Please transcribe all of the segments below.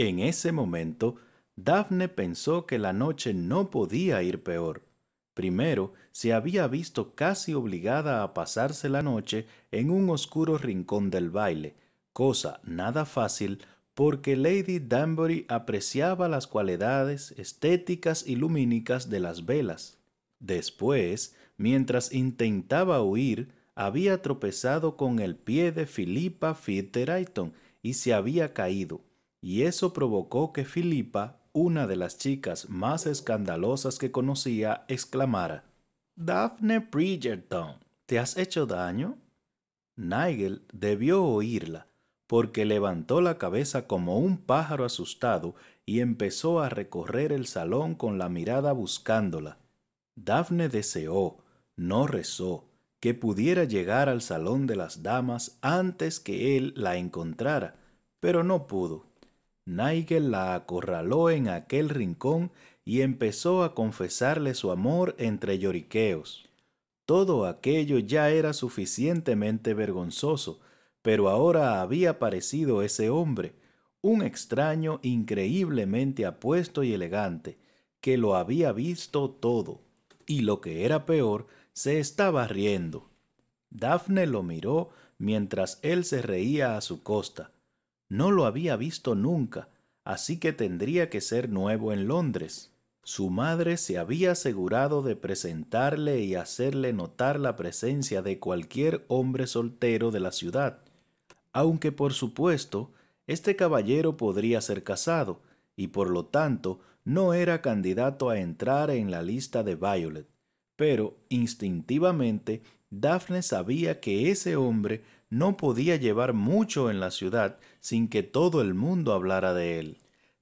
En ese momento, Daphne pensó que la noche no podía ir peor. Primero, se había visto casi obligada a pasarse la noche en un oscuro rincón del baile, cosa nada fácil porque Lady Danbury apreciaba las cualidades estéticas y lumínicas de las velas. Después, mientras intentaba huir, había tropezado con el pie de Philippa Fitzgerald y se había caído, y eso provocó que Philippa, una de las chicas más escandalosas que conocía, exclamara: «Daphne Bridgerton, ¿te has hecho daño?». Nigel debió oírla, porque levantó la cabeza como un pájaro asustado y empezó a recorrer el salón con la mirada buscándola. Daphne deseó, no rezó, que pudiera llegar al salón de las damas antes que él la encontrara, pero no pudo. Nigel la acorraló en aquel rincón y empezó a confesarle su amor entre lloriqueos. Todo aquello ya era suficientemente vergonzoso, pero ahora había aparecido ese hombre, un extraño increíblemente apuesto y elegante, que lo había visto todo, y lo que era peor, se estaba riendo. Daphne lo miró mientras él se reía a su costa. No lo había visto nunca, así que tendría que ser nuevo en Londres. Su madre se había asegurado de presentarle y hacerle notar la presencia de cualquier hombre soltero de la ciudad, aunque por supuesto este caballero podría ser casado y por lo tanto no era candidato a entrar en la lista de Violet. Pero instintivamente Daphne sabía que ese hombre no podía llevar mucho en la ciudad sin que todo el mundo hablara de él.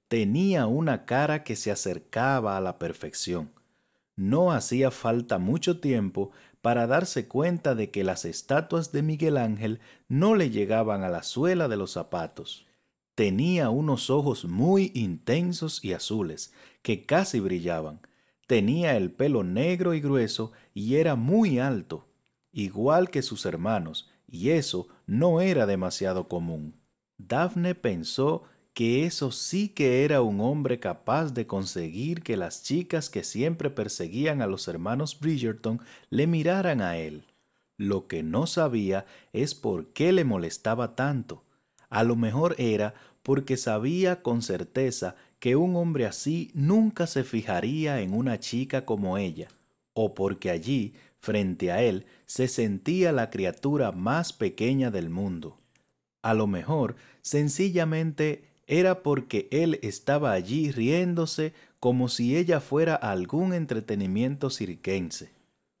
Tenía una cara que se acercaba a la perfección. No hacía falta mucho tiempo para darse cuenta de que las estatuas de Miguel Ángel no le llegaban a la suela de los zapatos. Tenía unos ojos muy intensos y azules, que casi brillaban. Tenía el pelo negro y grueso y era muy alto, igual que sus hermanos, y eso no era demasiado común. Daphne pensó que eso sí que era un hombre capaz de conseguir que las chicas que siempre perseguían a los hermanos Bridgerton le miraran a él. Lo que no sabía es por qué le molestaba tanto. A lo mejor era porque sabía con certeza que un hombre así nunca se fijaría en una chica como ella, o porque allí, frente a él, se sentía la criatura más pequeña del mundo. A lo mejor, sencillamente, era porque él estaba allí riéndose como si ella fuera algún entretenimiento circense.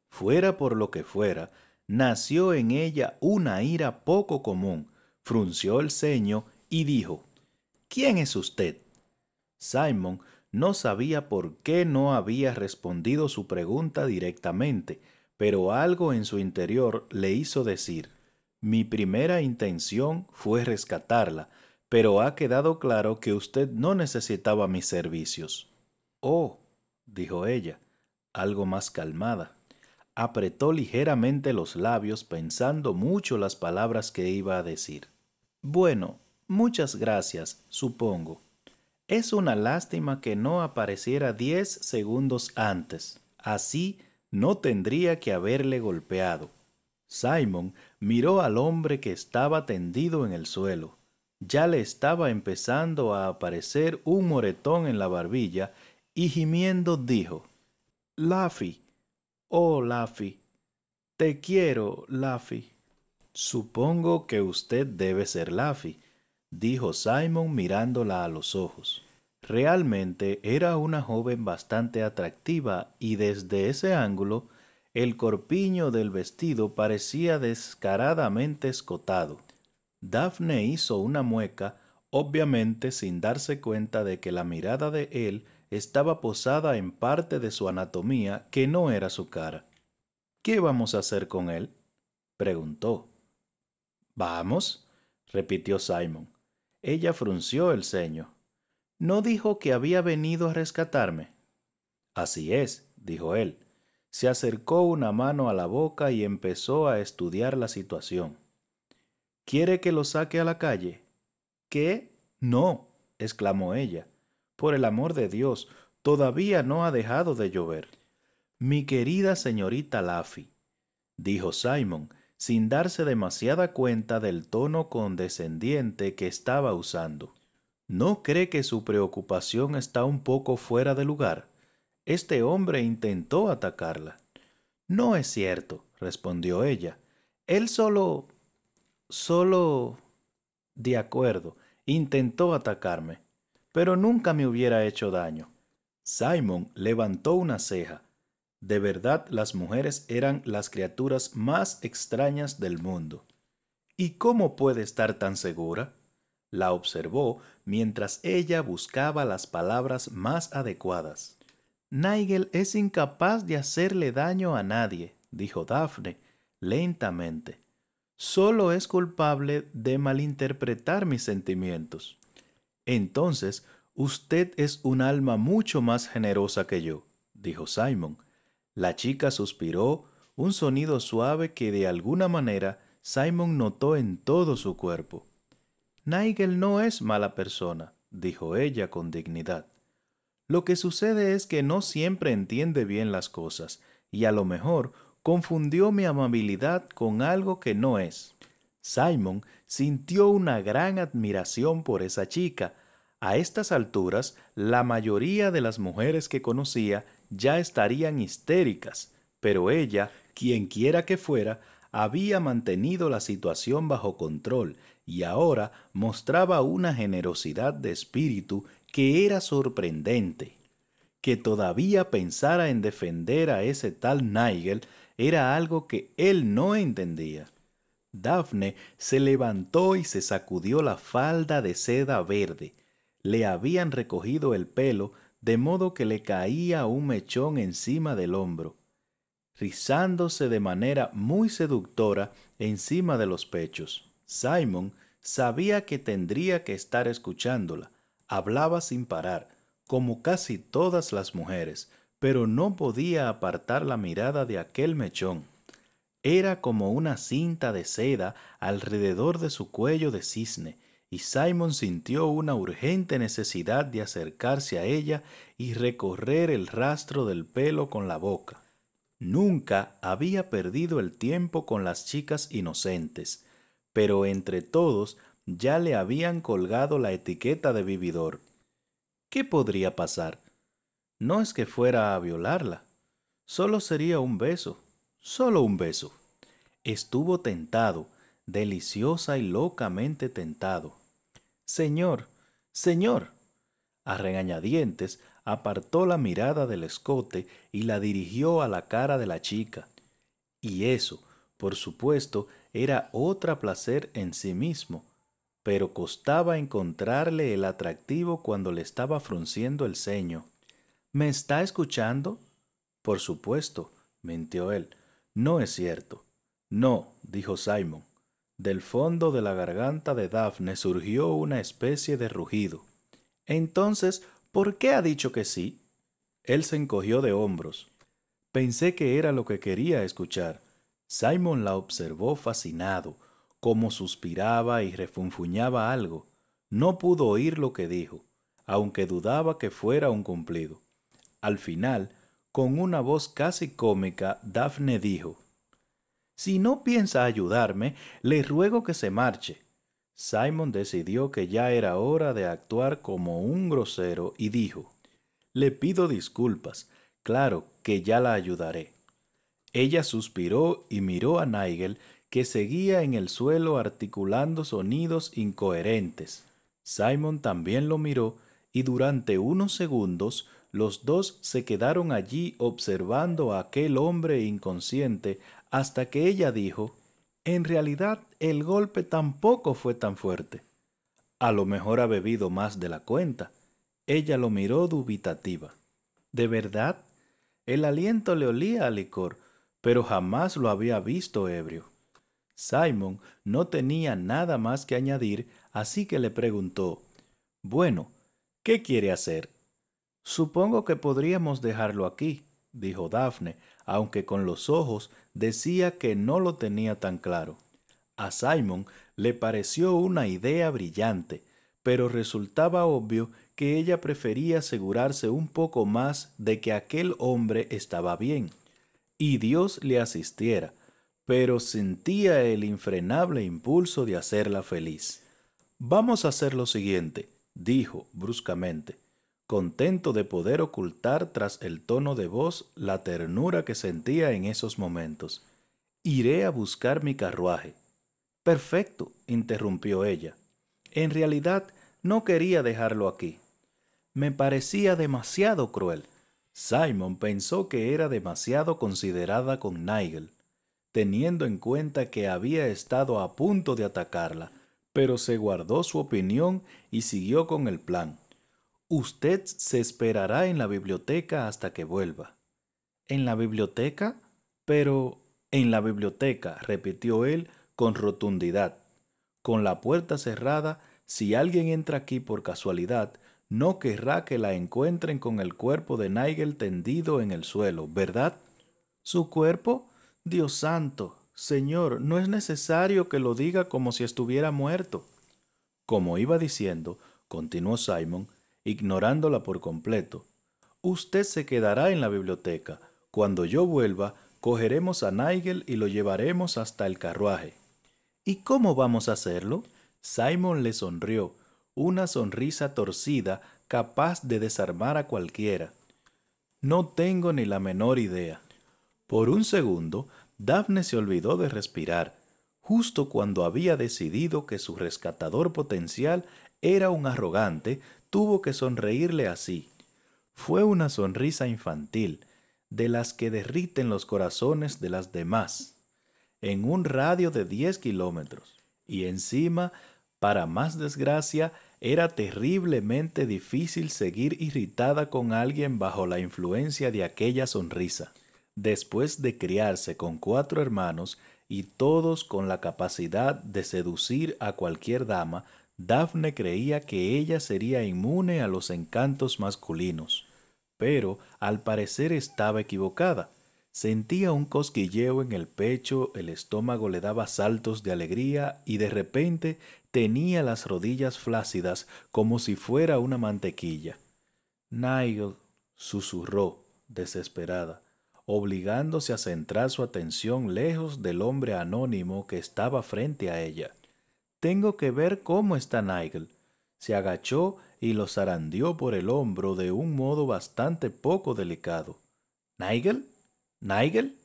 Fuera por lo que fuera, nació en ella una ira poco común, frunció el ceño y dijo: «¿Quién es usted?». Simon no sabía por qué no había respondido su pregunta directamente, pero algo en su interior le hizo decir: «Mi primera intención fue rescatarla, pero ha quedado claro que usted no necesitaba mis servicios». «Oh», dijo ella, algo más calmada. Apretó ligeramente los labios pensando mucho las palabras que iba a decir. «Bueno, muchas gracias, supongo. Es una lástima que no apareciera 10 segundos antes. Así no tendría que haberle golpeado». Simon miró al hombre que estaba tendido en el suelo. Ya le estaba empezando a aparecer un moretón en la barbilla y gimiendo dijo: «Laffy, oh Laffy, te quiero, Laffy». «Supongo que usted debe ser Laffy», dijo Simon mirándola a los ojos. Realmente era una joven bastante atractiva y desde ese ángulo el corpiño del vestido parecía descaradamente escotado. Daphne hizo una mueca, obviamente sin darse cuenta de que la mirada de él estaba posada en parte de su anatomía que no era su cara. «¿Qué vamos a hacer con él?», preguntó. «¿Vamos?», repitió Simon. Ella frunció el ceño. «¿No dijo que había venido a rescatarme?». «Así es», dijo él. Se acercó una mano a la boca y empezó a estudiar la situación. «¿Quiere que lo saque a la calle?». «¿Qué? No». exclamó ella. Por el amor de Dios, todavía no ha dejado de llover. Mi querida señorita Laffy, dijo Simon, sin darse demasiada cuenta del tono condescendiente que estaba usando. ¿No cree que su preocupación está un poco fuera de lugar? Este hombre intentó atacarla. No es cierto, respondió ella. Él solo... De acuerdo, intentó atacarme, pero nunca me hubiera hecho daño. Simon levantó una ceja. De verdad, las mujeres eran las criaturas más extrañas del mundo. ¿Y cómo puede estar tan segura? La observó mientras ella buscaba las palabras más adecuadas. Nigel es incapaz de hacerle daño a nadie, dijo Daphne, lentamente. Solo es culpable de malinterpretar mis sentimientos. Entonces, usted es un alma mucho más generosa que yo, dijo Simon. La chica suspiró, un sonido suave que de alguna manera Simon notó en todo su cuerpo. Nigel no es mala persona, dijo ella con dignidad. Lo que sucede es que no siempre entiende bien las cosas, y a lo mejor confundió mi amabilidad con algo que no es. Simon sintió una gran admiración por esa chica. A estas alturas, la mayoría de las mujeres que conocía ya estarían histéricas, pero ella, quienquiera que fuera, había mantenido la situación bajo control y ahora mostraba una generosidad de espíritu que era sorprendente. Que todavía pensara en defender a ese tal Nigel era algo que él no entendía. Daphne se levantó y se sacudió la falda de seda verde. Le habían recogido el pelo de modo que le caía un mechón encima del hombro, rizándose de manera muy seductora encima de los pechos. Simon sabía que tendría que estar escuchándola. Hablaba sin parar, como casi todas las mujeres, pero no podía apartar la mirada de aquel mechón. Era como una cinta de seda alrededor de su cuello de cisne, y Simon sintió una urgente necesidad de acercarse a ella y recorrer el rastro del pelo con la boca. Nunca había perdido el tiempo con las chicas inocentes, pero entre todos ya le habían colgado la etiqueta de vividor. ¿Qué podría pasar? No es que fuera a violarla. Solo sería un beso. Solo un beso. Estuvo tentado, deliciosa y locamente tentado. Señor, señor. A regañadientes apartó la mirada del escote y la dirigió a la cara de la chica. Y eso, por supuesto, era otro placer en sí mismo, pero costaba encontrarle el atractivo cuando le estaba frunciendo el ceño. ¿Me está escuchando? Por supuesto, mintió él. No es cierto. No, dijo Simon. Del fondo de la garganta de Daphne surgió una especie de rugido. Entonces, ¿por qué ha dicho que sí? Él se encogió de hombros. Pensé que era lo que quería escuchar. Simon la observó fascinado, como suspiraba y refunfuñaba algo. No pudo oír lo que dijo, aunque dudaba que fuera un cumplido. Al final, con una voz casi cómica, Daphne dijo: «Si no piensa ayudarme, le ruego que se marche». Simon decidió que ya era hora de actuar como un grosero y dijo: «Le pido disculpas. Claro que ya la ayudaré». Ella suspiró y miró a Nigel, que seguía en el suelo articulando sonidos incoherentes. Simon también lo miró y durante unos segundos los dos se quedaron allí observando a aquel hombre inconsciente hasta que ella dijo: «En realidad el golpe tampoco fue tan fuerte». «A lo mejor ha bebido más de la cuenta». Ella lo miró dubitativa. «¿De verdad?» El aliento le olía a licor, pero jamás lo había visto ebrio. Simon no tenía nada más que añadir, así que le preguntó: «Bueno, ¿qué quiere hacer?» «Supongo que podríamos dejarlo aquí», dijo Daphne, aunque con los ojos decía que no lo tenía tan claro. A Simon le pareció una idea brillante, pero resultaba obvio que ella prefería asegurarse un poco más de que aquel hombre estaba bien, y Dios le asistiera, pero sentía el infrenable impulso de hacerla feliz. Vamos a hacer lo siguiente, dijo bruscamente, contento de poder ocultar tras el tono de voz la ternura que sentía en esos momentos. Iré a buscar mi carruaje. Perfecto, interrumpió ella. En realidad, no quería dejarlo aquí. Me parecía demasiado cruel. Simon pensó que era demasiado considerada con Nigel, teniendo en cuenta que había estado a punto de atacarla, pero se guardó su opinión y siguió con el plan. Usted se esperará en la biblioteca hasta que vuelva. ¿En la biblioteca? Pero... En la biblioteca, repitió él con rotundidad. Con la puerta cerrada, si alguien entra aquí por casualidad, no querrá que la encuentren con el cuerpo de Nigel tendido en el suelo, ¿verdad? ¿Su cuerpo? Dios santo, señor, no es necesario que lo diga como si estuviera muerto. Como iba diciendo, continuó Simon, ignorándola por completo, usted se quedará en la biblioteca. Cuando yo vuelva, cogeremos a Nigel y lo llevaremos hasta el carruaje. ¿Y cómo vamos a hacerlo? Simon le sonrió, una sonrisa torcida capaz de desarmar a cualquiera. No tengo ni la menor idea. Por un segundo, Daphne se olvidó de respirar, justo cuando había decidido que su rescatador potencial era un arrogante, tuvo que sonreírle así. Fue una sonrisa infantil, de las que derriten los corazones de las demás, en un radio de 10 kilómetros. Y encima, para más desgracia, era terriblemente difícil seguir irritada con alguien bajo la influencia de aquella sonrisa. Después de criarse con 4 hermanos y todos con la capacidad de seducir a cualquier dama, Daphne creía que ella sería inmune a los encantos masculinos. Pero al parecer estaba equivocada. Sentía un cosquilleo en el pecho, el estómago le daba saltos de alegría y de repente tenía las rodillas flácidas como si fuera una mantequilla. Nigel, susurró, desesperada, obligándose a centrar su atención lejos del hombre anónimo que estaba frente a ella. Tengo que ver cómo está Nigel. Se agachó y lo zarandeó por el hombro de un modo bastante poco delicado. ¿Nigel? ¿Nigel?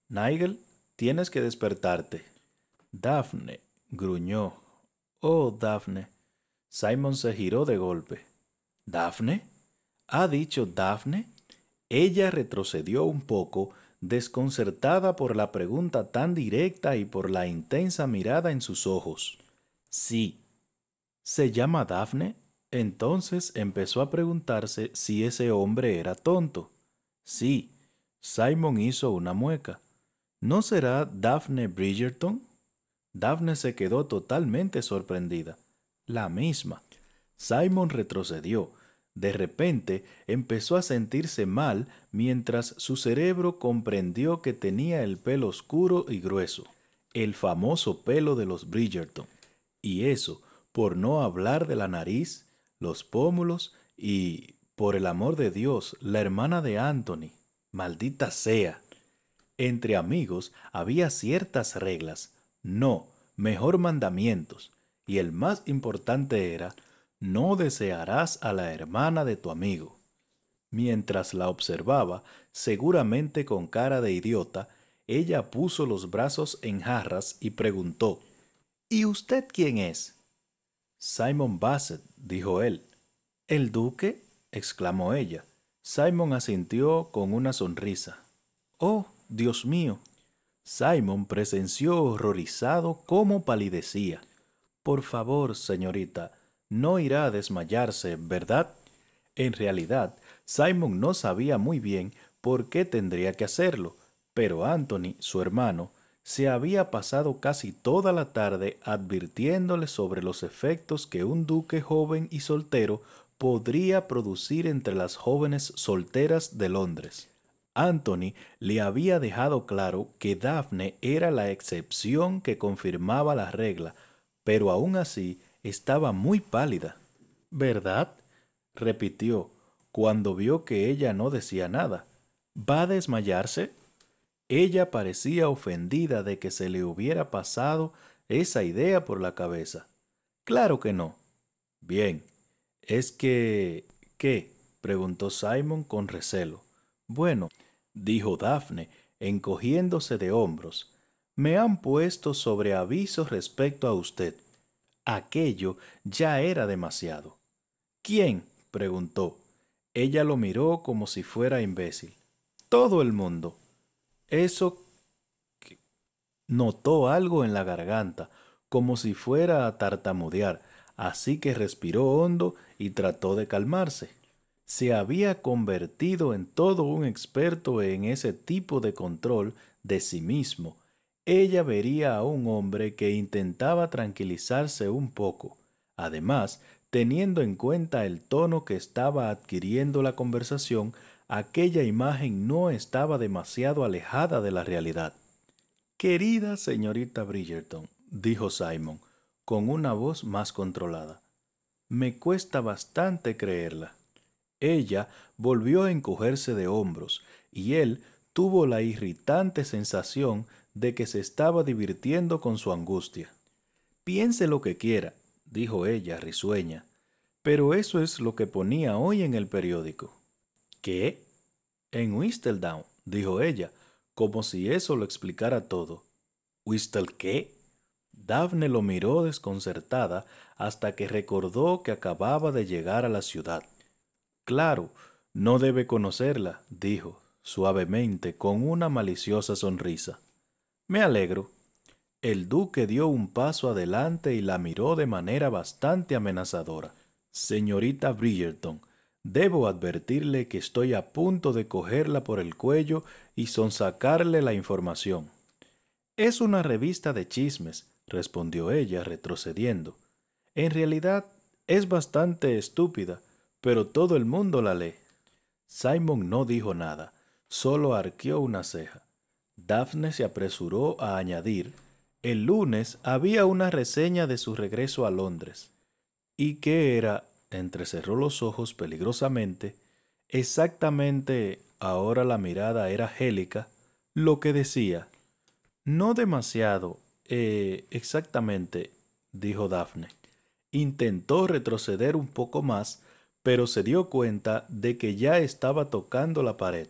Nigel, tienes que despertarte. Daphne, gruñó. Oh, Daphne. Simon se giró de golpe. ¿Daphne? ¿Ha dicho Daphne? Ella retrocedió un poco, desconcertada por la pregunta tan directa y por la intensa mirada en sus ojos. Sí. ¿Se llama Daphne? Entonces empezó a preguntarse si ese hombre era tonto. Sí. Simon hizo una mueca. ¿No será Daphne Bridgerton? Daphne se quedó totalmente sorprendida. La misma. Simon retrocedió. De repente empezó a sentirse mal mientras su cerebro comprendió que tenía el pelo oscuro y grueso, el famoso pelo de los Bridgerton. Y eso, por no hablar de la nariz, los pómulos y, por el amor de Dios, la hermana de Anthony. Maldita sea. Entre amigos había ciertas reglas, no, mejor mandamientos, y el más importante era, no desearás a la hermana de tu amigo. Mientras la observaba, seguramente con cara de idiota, ella puso los brazos en jarras y preguntó, ¿Y usted quién es? Simon Basset, dijo él. ¿El duque? Exclamó ella. Simon asintió con una sonrisa. Oh, Dios mío. Simon presenció horrorizado cómo palidecía. Por favor, señorita, no irá a desmayarse, ¿verdad? En realidad, Simon no sabía muy bien por qué tendría que hacerlo, pero Anthony, su hermano, se había pasado casi toda la tarde advirtiéndole sobre los efectos que un duque joven y soltero podría producir entre las jóvenes solteras de Londres. Anthony le había dejado claro que Daphne era la excepción que confirmaba la regla, pero aún así estaba muy pálida. ¿Verdad?, repitió, cuando vio que ella no decía nada. ¿Va a desmayarse? Ella parecía ofendida de que se le hubiera pasado esa idea por la cabeza. Claro que no. Bien, es que... ¿Qué? Preguntó Simon con recelo. Bueno, dijo Daphne, encogiéndose de hombros. Me han puesto sobre aviso respecto a usted. Aquello ya era demasiado. ¿Quién?, preguntó. Ella lo miró como si fuera imbécil. Todo el mundo. Eso notó algo en la garganta, como si fuera a tartamudear, así que respiró hondo y trató de calmarse. Se había convertido en todo un experto en ese tipo de control de sí mismo. Ella vería a un hombre que intentaba tranquilizarse un poco. Además, teniendo en cuenta el tono que estaba adquiriendo la conversación, aquella imagen no estaba demasiado alejada de la realidad. Querida señorita Bridgerton, dijo Simon, con una voz más controlada, me cuesta bastante creerla. Ella volvió a encogerse de hombros, y él tuvo la irritante sensación de que se estaba divirtiendo con su angustia. Piense lo que quiera, dijo ella risueña, pero eso es lo que ponía hoy en el periódico. ¿Qué? En Whistledown, dijo ella, como si eso lo explicara todo. ¿Whistle qué? Daphne lo miró desconcertada hasta que recordó que acababa de llegar a la ciudad. Claro, no debe conocerla, dijo, suavemente, con una maliciosa sonrisa. Me alegro. El duque dio un paso adelante y la miró de manera bastante amenazadora. Señorita Bridgerton, debo advertirle que estoy a punto de cogerla por el cuello y sonsacarle la información. Es una revista de chismes, respondió ella, retrocediendo. En realidad es bastante estúpida, pero todo el mundo la lee. Simon no dijo nada, solo arqueó una ceja. Daphne se apresuró a añadir, el lunes había una reseña de su regreso a Londres. ¿Y qué era? Entrecerró los ojos peligrosamente. Exactamente, ahora la mirada era gélica, lo que decía. No demasiado, exactamente, dijo Daphne. Intentó retroceder un poco más, pero se dio cuenta de que ya estaba tocando la pared.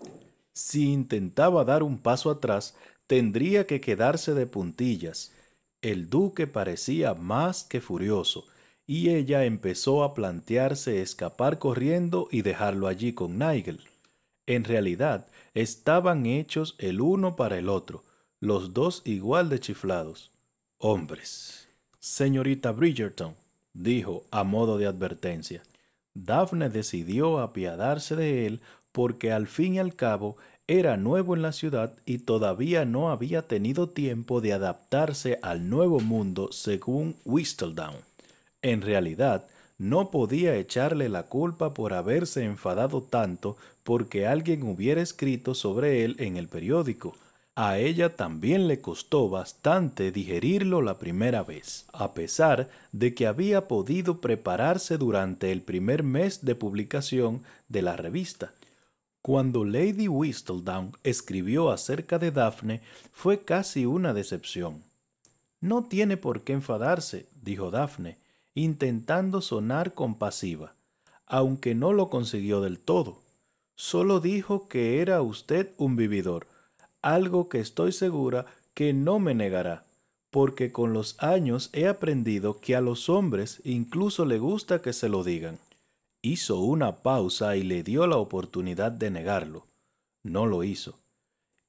Si intentaba dar un paso atrás, tendría que quedarse de puntillas. El duque parecía más que furioso, y ella empezó a plantearse escapar corriendo y dejarlo allí con Nigel. En realidad, estaban hechos el uno para el otro, los dos igual de chiflados. Hombres. Señorita Bridgerton, dijo a modo de advertencia. Daphne decidió apiadarse de él porque al fin y al cabo era nuevo en la ciudad y todavía no había tenido tiempo de adaptarse al nuevo mundo según Whistledown. En realidad, no podía echarle la culpa por haberse enfadado tanto porque alguien hubiera escrito sobre él en el periódico. A ella también le costó bastante digerirlo la primera vez, a pesar de que había podido prepararse durante el primer mes de publicación de la revista. Cuando Lady Whistledown escribió acerca de Daphne, fue casi una decepción. No tiene por qué enfadarse, dijo Daphne, intentando sonar compasiva, aunque no lo consiguió del todo. Solo dijo que era usted un vividor, algo que estoy segura que no me negará, porque con los años he aprendido que a los hombres incluso le gusta que se lo digan. Hizo una pausa y le dio la oportunidad de negarlo. No lo hizo.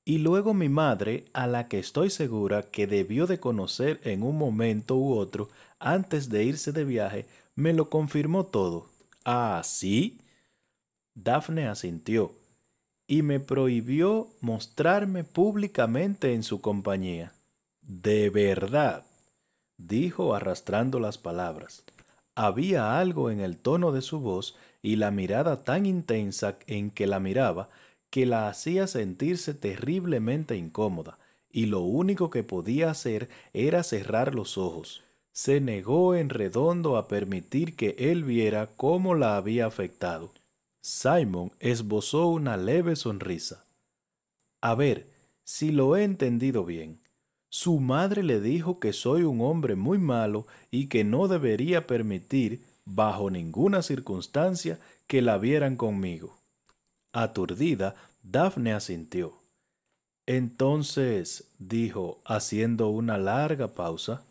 Y luego mi madre, a la que estoy segura que debió de conocer en un momento u otro antes de irse de viaje, me lo confirmó todo. ¿Ah, sí? Daphne asintió y me prohibió mostrarme públicamente en su compañía. ¿De verdad? Dijo arrastrando las palabras. Había algo en el tono de su voz y la mirada tan intensa en que la miraba que la hacía sentirse terriblemente incómoda, y lo único que podía hacer era cerrar los ojos. Se negó en redondo a permitir que él viera cómo la había afectado. Simon esbozó una leve sonrisa. A ver, si lo he entendido bien. Su madre le dijo que soy un hombre muy malo y que no debería permitir, bajo ninguna circunstancia, que la vieran conmigo. Aturdida, Daphne asintió. Entonces, dijo, haciendo una larga pausa,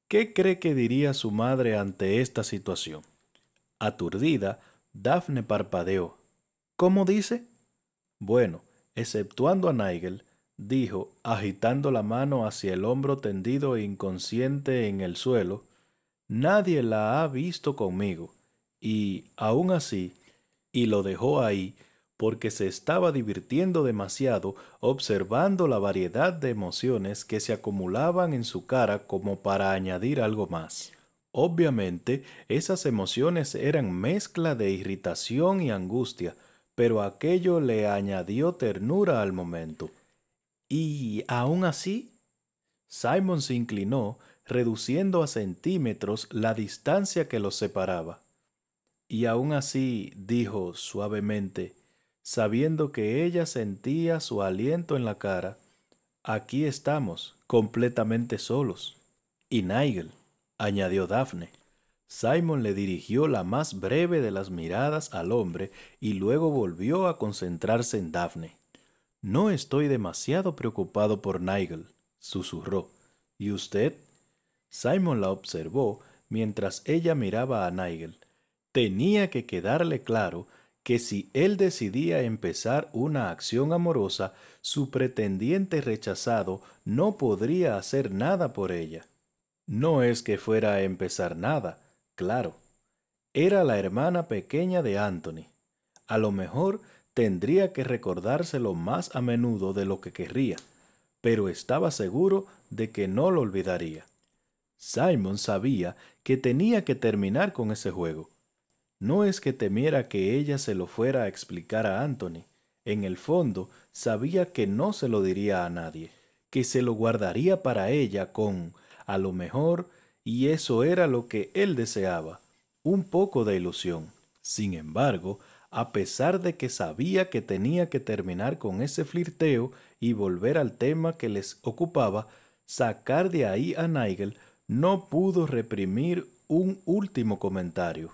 ¿qué cree que diría su madre ante esta situación? Aturdida, Daphne parpadeó. ¿Cómo dice? Bueno, exceptuando a Nigel, dijo, agitando la mano hacia el hombro tendido e inconsciente en el suelo, nadie la ha visto conmigo, y aún así, y lo dejó ahí, porque se estaba divirtiendo demasiado observando la variedad de emociones que se acumulaban en su cara como para añadir algo más. Obviamente, esas emociones eran mezcla de irritación y angustia, pero aquello le añadió ternura al momento. Y aún así, Simon se inclinó, reduciendo a centímetros la distancia que los separaba. Y aún así, dijo suavemente, sabiendo que ella sentía su aliento en la cara, aquí estamos, completamente solos. Y Nigel, añadió Daphne. Simon le dirigió la más breve de las miradas al hombre y luego volvió a concentrarse en Daphne. No estoy demasiado preocupado por Nigel, susurró. ¿Y usted? Simon la observó mientras ella miraba a Nigel. Tenía que quedarle claro que si él decidía empezar una acción amorosa, su pretendiente rechazado no podría hacer nada por ella. No es que fuera a empezar nada, claro. Era la hermana pequeña de Anthony. A lo mejor tendría que recordárselo más a menudo de lo que querría, pero estaba seguro de que no lo olvidaría. Simon sabía que tenía que terminar con ese juego. No es que temiera que ella se lo fuera a explicar a Anthony. En el fondo, sabía que no se lo diría a nadie, que se lo guardaría para ella con, a lo mejor, y eso era lo que él deseaba, un poco de ilusión. Sin embargo, a pesar de que sabía que tenía que terminar con ese flirteo y volver al tema que les ocupaba, sacar de ahí a Nigel, no pudo reprimir un último comentario.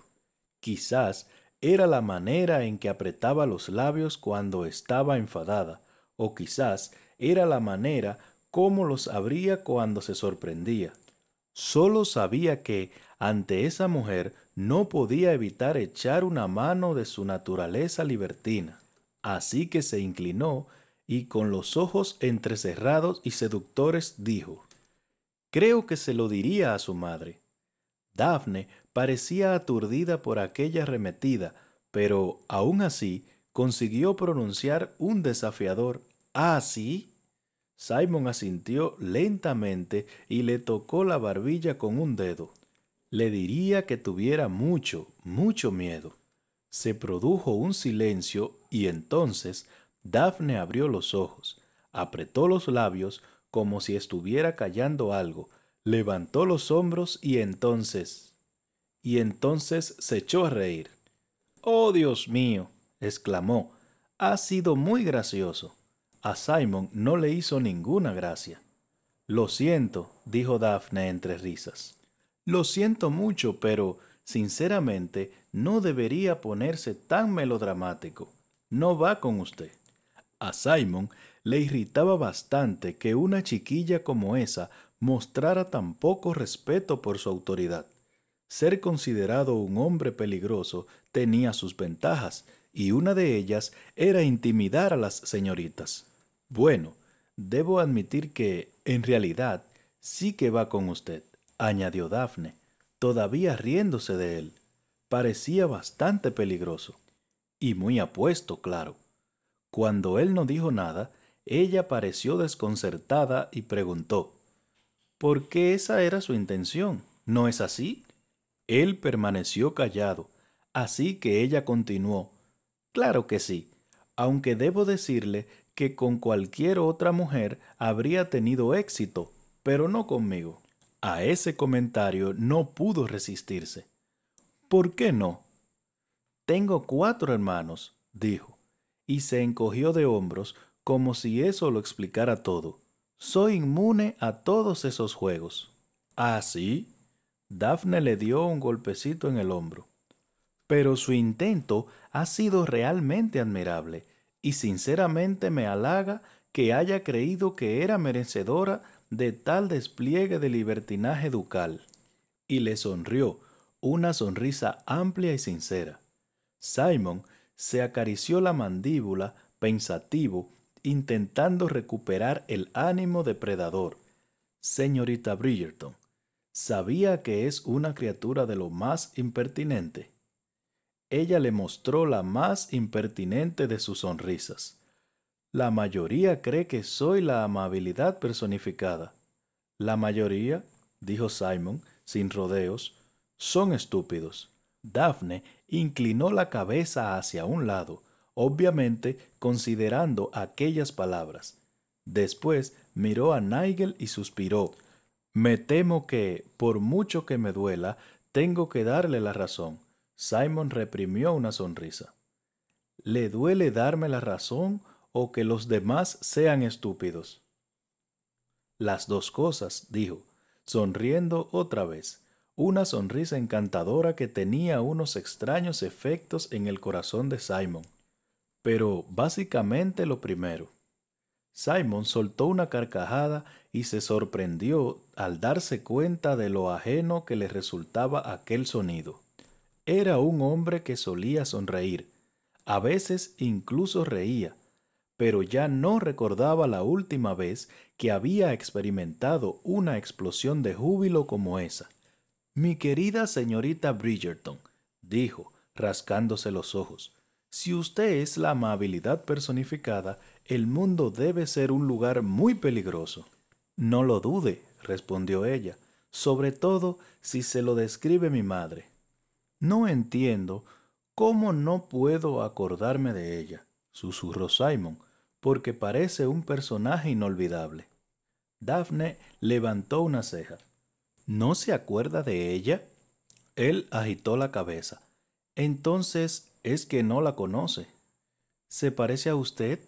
Quizás era la manera en que apretaba los labios cuando estaba enfadada, o quizás era la manera como los abría cuando se sorprendía. Solo sabía que, ante esa mujer, no podía evitar echar una mano de su naturaleza libertina. Así que se inclinó y con los ojos entrecerrados y seductores dijo, «Creo que se lo diría a su madre». Daphne parecía aturdida por aquella arremetida, pero aún así consiguió pronunciar un desafiador «¿Ah, sí?». Simon asintió lentamente y le tocó la barbilla con un dedo. Le diría que tuviera mucho, mucho miedo. Se produjo un silencio y entonces Daphne abrió los ojos, apretó los labios como si estuviera callando algo, levantó los hombros y entonces se echó a reír. «Oh, Dios mío», exclamó, «ha sido muy gracioso». A Simon no le hizo ninguna gracia. «Lo siento», dijo Daphne entre risas. «Lo siento mucho, pero, sinceramente, no debería ponerse tan melodramático. No va con usted». A Simon le irritaba bastante que una chiquilla como esa mostrara tan poco respeto por su autoridad. Ser considerado un hombre peligroso tenía sus ventajas, y una de ellas era intimidar a las señoritas. «Bueno, debo admitir que, en realidad, sí que va con usted», añadió Daphne, todavía riéndose de él. Parecía bastante peligroso. Y muy apuesto, claro. Cuando él no dijo nada, ella pareció desconcertada y preguntó, «¿Por qué esa era su intención? ¿No es así?». Él permaneció callado, así que ella continuó, «Claro que sí, aunque debo decirle que con cualquier otra mujer habría tenido éxito, pero no conmigo». A ese comentario no pudo resistirse. ¿Por qué no? Tengo 4 hermanos, dijo, y se encogió de hombros como si eso lo explicara todo. Soy inmune a todos esos juegos. ¿Ah, sí? Daphne le dio un golpecito en el hombro. Pero su intento ha sido realmente admirable y sinceramente me halaga que haya creído que era merecedora de tal despliegue de libertinaje ducal. Y le sonrió, una sonrisa amplia y sincera. Simon se acarició la mandíbula, pensativo, intentando recuperar el ánimo depredador. Señorita Bridgerton, ¿sabía que es una criatura de lo más impertinente? Ella le mostró la más impertinente de sus sonrisas. La mayoría cree que soy la amabilidad personificada. La mayoría, dijo Simon, sin rodeos, son estúpidos. Daphne inclinó la cabeza hacia un lado, obviamente considerando aquellas palabras. Después miró a Nigel y suspiró. Me temo que, por mucho que me duela, tengo que darle la razón. Simon reprimió una sonrisa. ¿Le duele darme la razón o que los demás sean estúpidos? Las dos cosas, dijo, sonriendo otra vez, una sonrisa encantadora que tenía unos extraños efectos en el corazón de Simon. Pero básicamente lo primero. Simon soltó una carcajada y se sorprendió al darse cuenta de lo ajeno que le resultaba aquel sonido. Era un hombre que solía sonreír, a veces incluso reía, pero ya no recordaba la última vez que había experimentado una explosión de júbilo como esa. Mi querida señorita Bridgerton, dijo, rascándose los ojos, si usted es la amabilidad personificada, el mundo debe ser un lugar muy peligroso. No lo dude, respondió ella, sobre todo si se lo describe mi madre. No entiendo cómo no puedo acordarme de ella, susurró Simon, porque parece un personaje inolvidable. Daphne levantó una ceja. ¿No se acuerda de ella? Él agitó la cabeza. Entonces es que no la conoce. ¿Se parece a usted?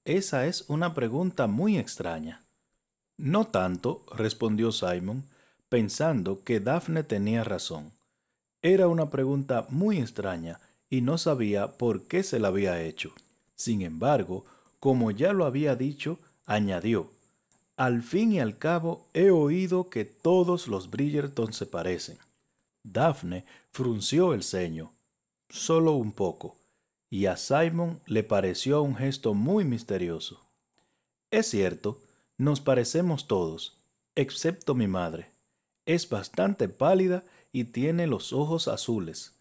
Esa es una pregunta muy extraña. No tanto, respondió Simon, pensando que Daphne tenía razón. Era una pregunta muy extraña y no sabía por qué se la había hecho. Sin embargo, como ya lo había dicho, añadió, al fin y al cabo he oído que todos los Bridgerton se parecen. Daphne frunció el ceño, solo un poco, y a Simon le pareció un gesto muy misterioso. Es cierto, nos parecemos todos, excepto mi madre. Es bastante pálida y tiene los ojos azules.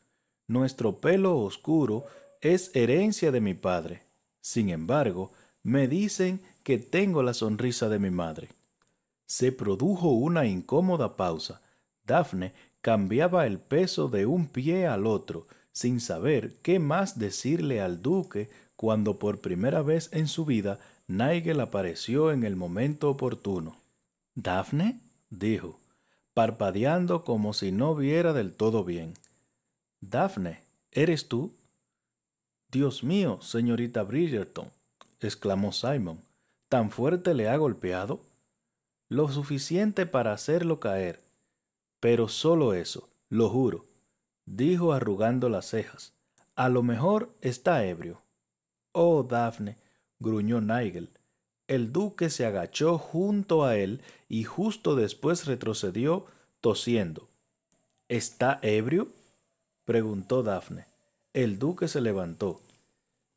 Nuestro pelo oscuro es herencia de mi padre. Sin embargo, me dicen que tengo la sonrisa de mi madre. Se produjo una incómoda pausa. Daphne cambiaba el peso de un pie al otro, sin saber qué más decirle al duque cuando por primera vez en su vida Nigel apareció en el momento oportuno. ¿Daphne? Dijo, parpadeando como si no viera del todo bien. Daphne, ¿eres tú? Dios mío, señorita Bridgerton, exclamó Simon, ¿tan fuerte le ha golpeado? Lo suficiente para hacerlo caer. Pero solo eso, lo juro, dijo arrugando las cejas. A lo mejor está ebrio. Oh, Daphne, gruñó Nigel. El duque se agachó junto a él y justo después retrocedió, tosiendo. ¿Está ebrio? Preguntó Daphne. El duque se levantó.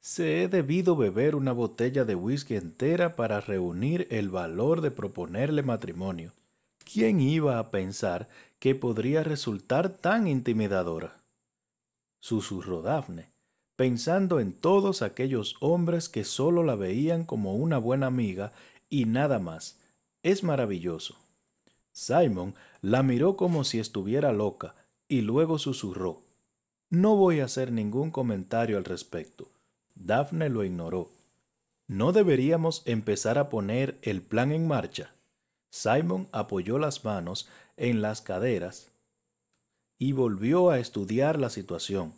Se he debido beber una botella de whisky entera para reunir el valor de proponerle matrimonio. ¿Quién iba a pensar que podría resultar tan intimidadora? Susurró Daphne, pensando en todos aquellos hombres que solo la veían como una buena amiga y nada más. Es maravilloso. Simon la miró como si estuviera loca y luego susurró. No voy a hacer ningún comentario al respecto. Daphne lo ignoró. ¿No deberíamos empezar a poner el plan en marcha? Simon apoyó las manos en las caderas y volvió a estudiar la situación.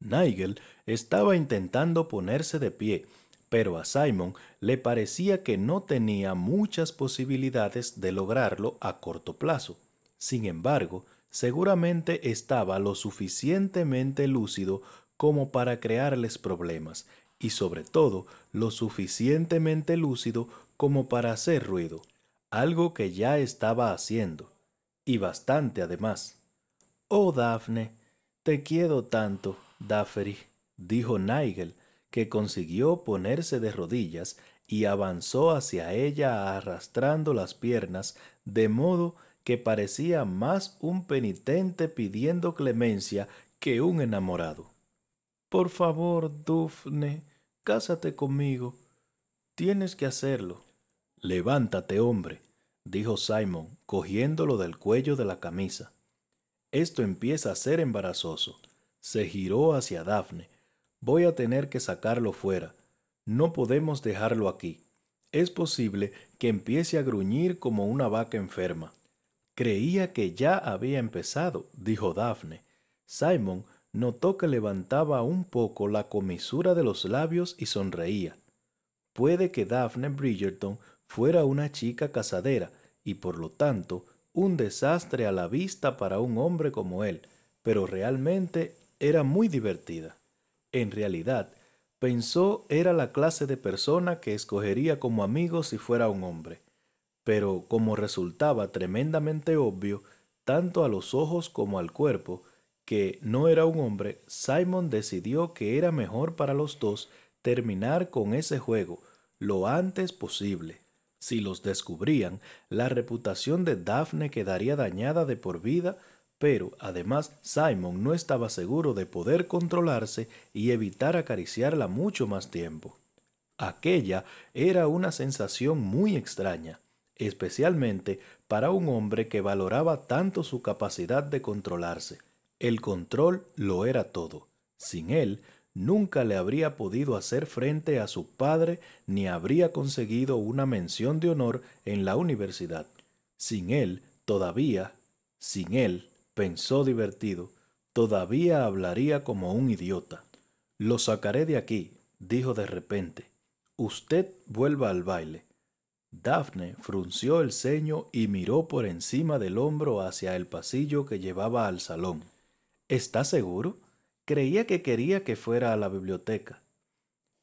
Nigel estaba intentando ponerse de pie, pero a Simon le parecía que no tenía muchas posibilidades de lograrlo a corto plazo. Sin embargo, seguramente estaba lo suficientemente lúcido como para crearles problemas, y sobre todo lo suficientemente lúcido como para hacer ruido, algo que ya estaba haciendo, y bastante además. Oh, Daphne, te quiero tanto, Daffery, dijo Nigel, que consiguió ponerse de rodillas y avanzó hacia ella arrastrando las piernas, de modo que parecía más un penitente pidiendo clemencia que un enamorado. Por favor, Daphne, cásate conmigo. Tienes que hacerlo. Levántate, hombre, dijo Simon, cogiéndolo del cuello de la camisa. Esto empieza a ser embarazoso. Se giró hacia Daphne. Voy a tener que sacarlo fuera. No podemos dejarlo aquí. Es posible que empiece a gruñir como una vaca enferma. Creía que ya había empezado, dijo Daphne. Simon notó que levantaba un poco la comisura de los labios y sonreía. Puede que Daphne Bridgerton fuera una chica casadera y por lo tanto un desastre a la vista para un hombre como él, pero realmente era muy divertida. En realidad, pensó era la clase de persona que escogería como amigo si fuera un hombre. Pero como resultaba tremendamente obvio, tanto a los ojos como al cuerpo, que no era un hombre, Simon decidió que era mejor para los dos terminar con ese juego lo antes posible. Si los descubrían, la reputación de Daphne quedaría dañada de por vida, pero además Simon no estaba seguro de poder controlarse y evitar acariciarla mucho más tiempo. Aquella era una sensación muy extraña, especialmente para un hombre que valoraba tanto su capacidad de controlarse. El control lo era todo. Sin él, nunca le habría podido hacer frente a su padre ni habría conseguido una mención de honor en la universidad. Sin él, sin él, pensó divertido, todavía hablaría como un idiota. Lo sacaré de aquí, dijo de repente. Usted vuelva al baile. Daphne frunció el ceño y miró por encima del hombro hacia el pasillo que llevaba al salón. ¿Está seguro? Creía que quería que fuera a la biblioteca.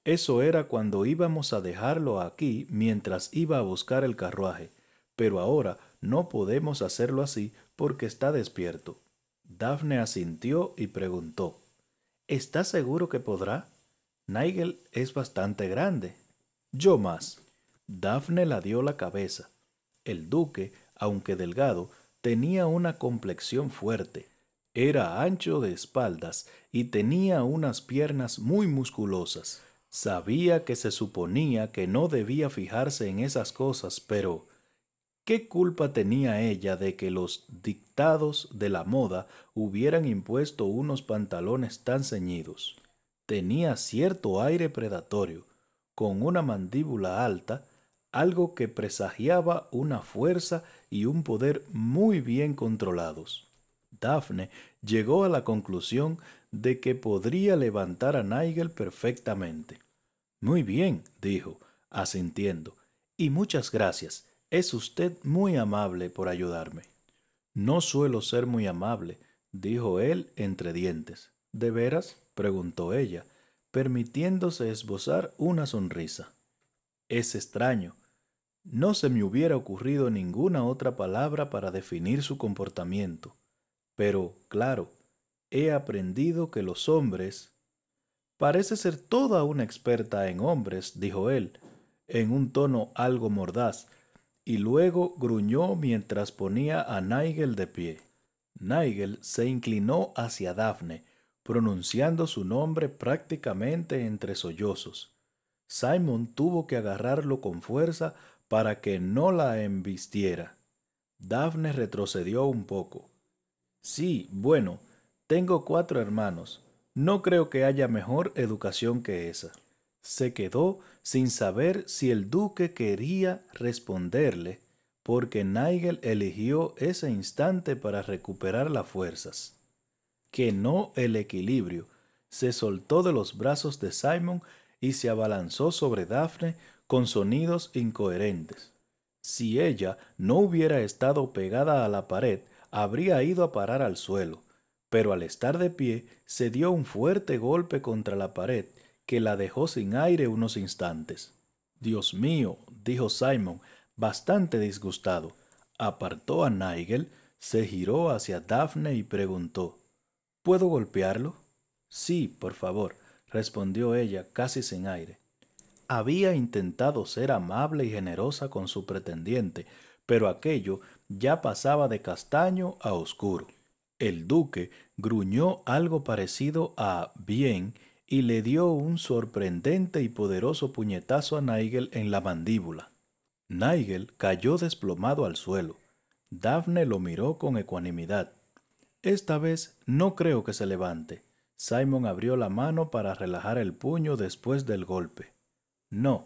Eso era cuando íbamos a dejarlo aquí mientras iba a buscar el carruaje, pero ahora no podemos hacerlo así porque está despierto. Daphne asintió y preguntó, ¿está seguro que podrá? Nigel es bastante grande. Yo más. Daphne la dio la cabeza. El duque, aunque delgado, tenía una complexión fuerte. Era ancho de espaldas y tenía unas piernas muy musculosas. Sabía que se suponía que no debía fijarse en esas cosas, pero ¿qué culpa tenía ella de que los dictados de la moda hubieran impuesto unos pantalones tan ceñidos? Tenía cierto aire predatorio, con una mandíbula alta, algo que presagiaba una fuerza y un poder muy bien controlados. Daphne llegó a la conclusión de que podría levantar a Nigel perfectamente. Muy bien, dijo, asintiendo, y muchas gracias. Es usted muy amable por ayudarme. No suelo ser muy amable, dijo él entre dientes. ¿De veras? Preguntó ella, permitiéndose esbozar una sonrisa. Es extraño. No se me hubiera ocurrido ninguna otra palabra para definir su comportamiento. Pero, claro, he aprendido que los hombres... Parece ser toda una experta en hombres, dijo él, en un tono algo mordaz, y luego gruñó mientras ponía a Nigel de pie. Nigel se inclinó hacia Daphne, pronunciando su nombre prácticamente entre sollozos. Simon tuvo que agarrarlo con fuerza para que no la embistiera. Daphne retrocedió un poco. Sí, bueno, tengo 4 hermanos. No creo que haya mejor educación que esa. Se quedó sin saber si el duque quería responderle, porque Nigel eligió ese instante para recuperar las fuerzas. Que no el equilibrio, se soltó de los brazos de Simon y se abalanzó sobre Daphne con sonidos incoherentes. Si ella no hubiera estado pegada a la pared, habría ido a parar al suelo, pero al estar de pie se dio un fuerte golpe contra la pared que la dejó sin aire unos instantes. Dios mío, dijo Simon, bastante disgustado. Apartó a Nigel, se giró hacia Daphne y preguntó: ¿Puedo golpearlo? Sí, por favor, respondió ella casi sin aire. Había intentado ser amable y generosa con su pretendiente, pero aquello ya pasaba de castaño a oscuro. El duque gruñó algo parecido a bien y le dio un sorprendente y poderoso puñetazo a Nigel en la mandíbula. Nigel cayó desplomado al suelo. Daphne lo miró con ecuanimidad. Esta vez no creo que se levante. Simon abrió la mano para relajar el puño después del golpe. No.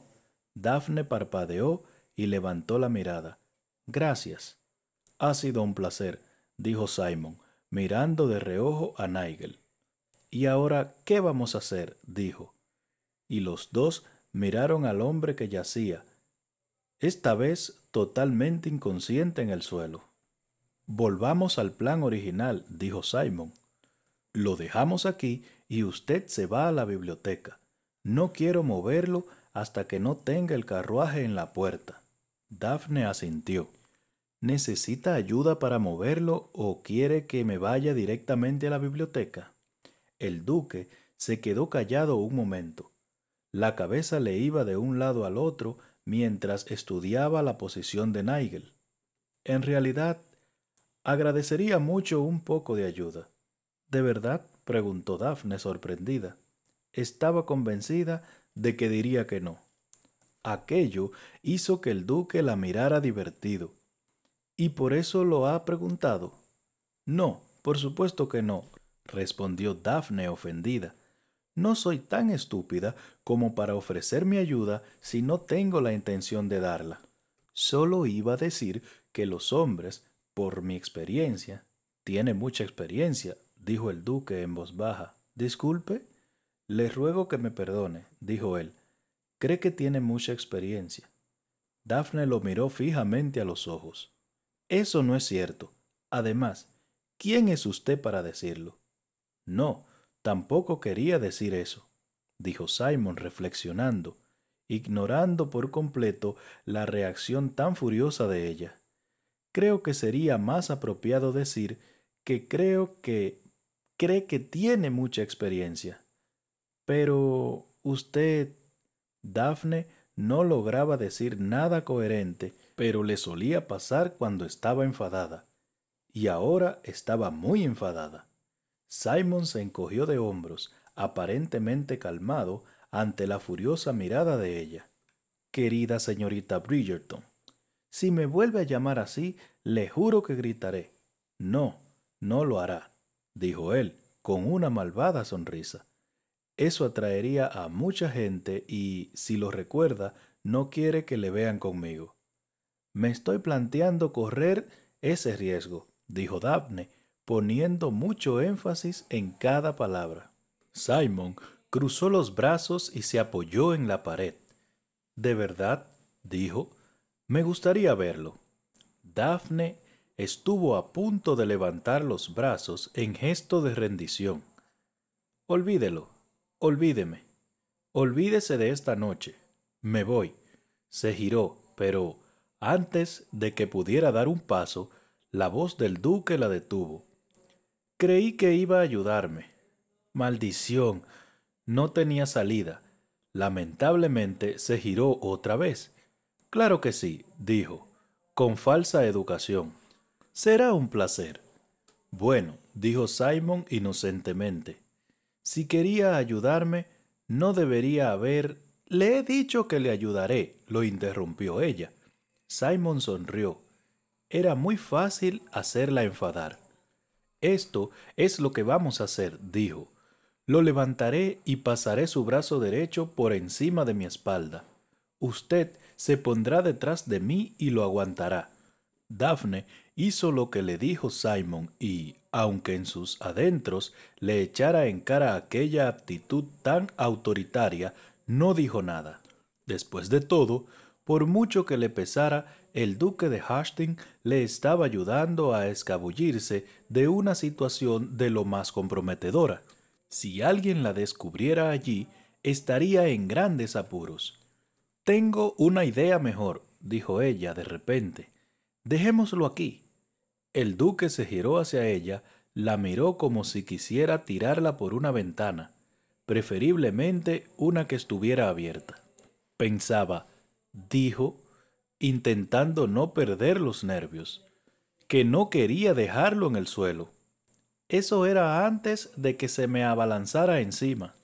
Daphne parpadeó y levantó la mirada. Gracias. Ha sido un placer, dijo Simon, mirando de reojo a Nigel. ¿Y ahora qué vamos a hacer? Dijo. Y los dos miraron al hombre que yacía, esta vez totalmente inconsciente en el suelo. Volvamos al plan original, dijo Simon. Lo dejamos aquí y usted se va a la biblioteca. No quiero moverlo hasta que no tenga el carruaje en la puerta. Daphne asintió. ¿Necesita ayuda para moverlo o quiere que me vaya directamente a la biblioteca? El duque se quedó callado un momento. La cabeza le iba de un lado al otro mientras estudiaba la posición de Nigel. En realidad, agradecería mucho un poco de ayuda. ¿De verdad?, preguntó Daphne sorprendida. Estaba convencida de que diría que no. Aquello hizo que el duque la mirara divertido. ¿Y por eso lo ha preguntado? No, por supuesto que no, respondió Daphne ofendida. No soy tan estúpida como para ofrecer mi ayuda si no tengo la intención de darla. Solo iba a decir que los hombres, por mi experiencia, tiene mucha experiencia, dijo el duque en voz baja. Disculpe. Le ruego que me perdone, dijo él. Cree que tiene mucha experiencia. Daphne lo miró fijamente a los ojos. Eso no es cierto. Además, ¿quién es usted para decirlo? No, tampoco quería decir eso, dijo Simon reflexionando, ignorando por completo la reacción tan furiosa de ella. Creo que sería más apropiado decir que cree que tiene mucha experiencia. Pero usted... Daphne no lograba decir nada coherente, pero le solía pasar cuando estaba enfadada. Y ahora estaba muy enfadada. Simon se encogió de hombros, aparentemente calmado ante la furiosa mirada de ella. Querida señorita Bridgerton, si me vuelve a llamar así, le juro que gritaré. No, no lo hará, dijo él, con una malvada sonrisa. Eso atraería a mucha gente y, si lo recuerda, no quiere que le vean conmigo. Me estoy planteando correr ese riesgo, dijo Daphne, poniendo mucho énfasis en cada palabra. Simon cruzó los brazos y se apoyó en la pared. ¿De verdad?, dijo. Me gustaría verlo. Daphne estuvo a punto de levantar los brazos en gesto de rendición. Olvídelo, olvídeme, olvídese de esta noche. Me voy. Se giró, pero antes de que pudiera dar un paso, la voz del duque la detuvo. Creí que iba a ayudarme. Maldición. No tenía salida. Lamentablemente se giró otra vez. Claro que sí, dijo, con falsa educación. Será un placer. Bueno, dijo Simon inocentemente. Si quería ayudarme, no debería haber... Le he dicho que le ayudaré, lo interrumpió ella. Simon sonrió. Era muy fácil hacerla enfadar. Esto es lo que vamos a hacer, dijo. Lo levantaré y pasaré su brazo derecho por encima de mi espalda. Usted se pondrá detrás de mí y lo aguantará. Daphne hizo lo que le dijo Simon y, aunque en sus adentros le echara en cara aquella actitud tan autoritaria, no dijo nada. Después de todo, por mucho que le pesara, el duque de Hastings le estaba ayudando a escabullirse de una situación de lo más comprometedora. Si alguien la descubriera allí, estaría en grandes apuros. Tengo una idea mejor, dijo ella de repente. Dejémoslo aquí. El duque se giró hacia ella, la miró como si quisiera tirarla por una ventana, preferiblemente una que estuviera abierta. Pensaba, dijo, intentando no perder los nervios, que no quería dejarlo en el suelo. Eso era antes de que se me abalanzara encima,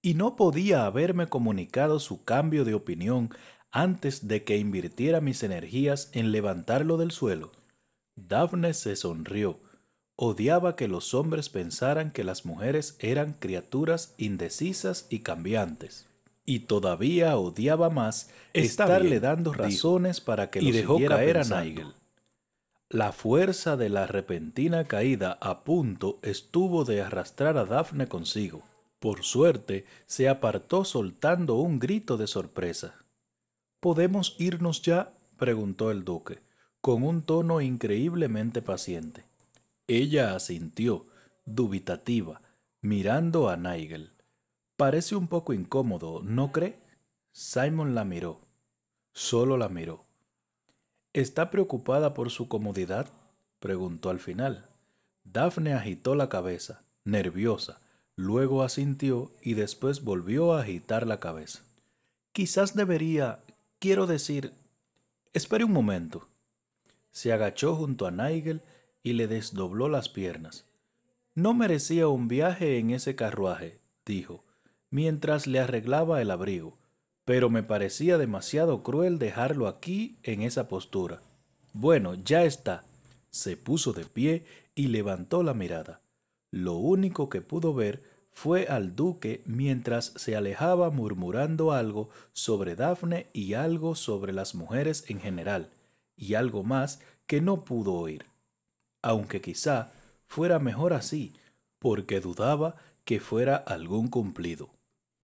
y no podía haberme comunicado su cambio de opinión antes de que invirtiera mis energías en levantarlo del suelo. Daphne se sonrió. Odiaba que los hombres pensaran que las mujeres eran criaturas indecisas y cambiantes. Y todavía odiaba más estarle dando razones para que lo siguiera pensando. La fuerza de la repentina caída a punto estuvo de arrastrar a Daphne consigo. Por suerte, se apartó soltando un grito de sorpresa. ¿Podemos irnos ya?, preguntó el duque, con un tono increíblemente paciente. Ella asintió, dubitativa, mirando a Nigel. Parece un poco incómodo, ¿no cree? Simon la miró. Solo la miró. ¿Está preocupada por su comodidad?, preguntó al final. Daphne agitó la cabeza, nerviosa, luego asintió y después volvió a agitar la cabeza. Quizás debería, quiero decir, espere un momento. Se agachó junto a Nigel y le desdobló las piernas. No merecía un viaje en ese carruaje, dijo, mientras le arreglaba el abrigo, pero me parecía demasiado cruel dejarlo aquí en esa postura. Bueno, ya está. Se puso de pie y levantó la mirada. Lo único que pudo ver fue al duque mientras se alejaba murmurando algo sobre Daphne y algo sobre las mujeres en general, y algo más que no pudo oír, aunque quizá fuera mejor así, porque dudaba que fuera algún cumplido.